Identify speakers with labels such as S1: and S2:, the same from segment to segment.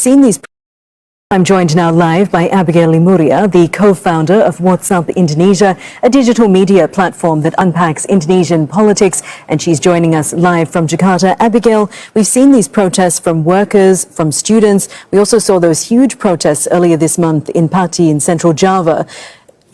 S1: seen these. I'm joined now live by Abigail Limuria, the co-founder of WhatsApp Indonesia, a digital media platform that unpacks Indonesian politics, and she's joining us live from Jakarta. Abigail, we've seen these protests from workers, from students. We also saw those huge protests earlier this month in Pati in central Java.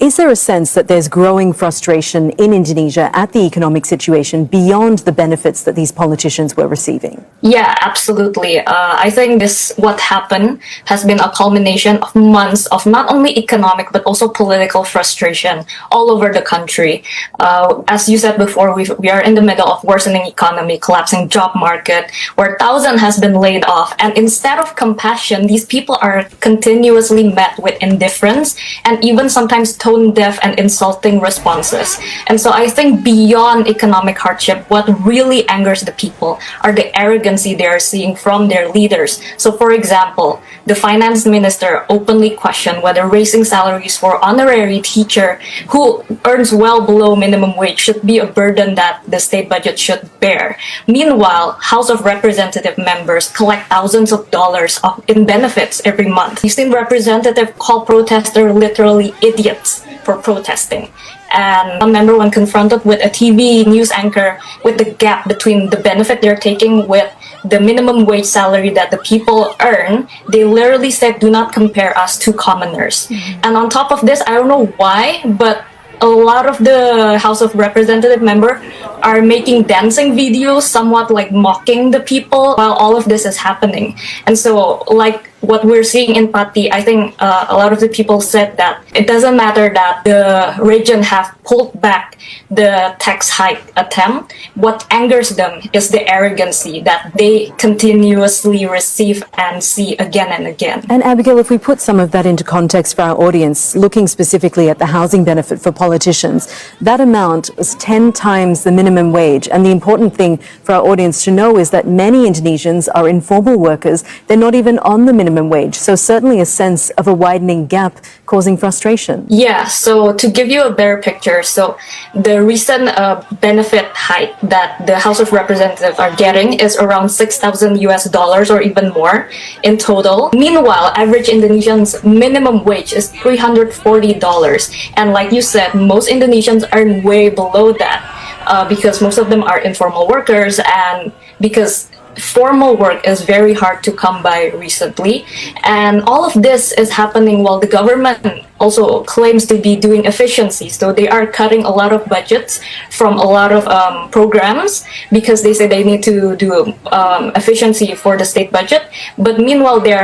S1: Is there a sense that there's growing frustration in Indonesia at the economic situation beyond the benefits that these politicians were receiving?
S2: Yeah, absolutely. I think what happened has been a culmination of months of not only economic but also political frustration all over the country. As you said before, we are in the middle of worsening economy, collapsing job market, where thousands has been laid off. And instead of compassion, these people are continuously met with indifference and even sometimes tone-deaf and insulting responses. And so I think beyond economic hardship, what really angers the people are the arrogancy they are seeing from their leaders. So for example, the finance minister openly questioned whether raising salaries for honorary teacher who earns well below minimum wage should be a burden that the state budget should bear. Meanwhile, House of Representative members collect thousands of dollars in benefits every month. The state representative called protesters literally idiots for protesting. And one member, when confronted with a TV news anchor with the gap between the benefit they're taking with the minimum wage salary that the people earn, they literally said, "Do not compare us to commoners." And on top of this, I don't know why, but a lot of the House of Representative members are making dancing videos, somewhat like mocking the people while all of this is happening. And so, like what we're seeing in Pati, I think a lot of the people said that it doesn't matter that the region have pulled back the tax hike attempt. What angers them is the arrogancy that they continuously receive and see again and again.
S1: And Abigail, if we put some of that into context for our audience, looking specifically at the housing benefit for politicians, that amount is 10 times the minimum wage. And the important thing for our audience to know is that many Indonesians are informal workers. They're not even on the minimum wage. So certainly a sense of a widening gap causing frustration.
S2: Yeah, so to give you a better picture, so the recent benefit hike that the House of Representatives are getting is around $6,000 or even more in total. Meanwhile, average Indonesians' minimum wage is $340. And like you said, most Indonesians earn way below that because most of them are informal workers, and because formal work is very hard to come by recently. And all of this is happening while the government also claims to be doing efficiency. So they are cutting a lot of budgets from a lot of programs because they say they need to do efficiency for the state budget. But meanwhile, they are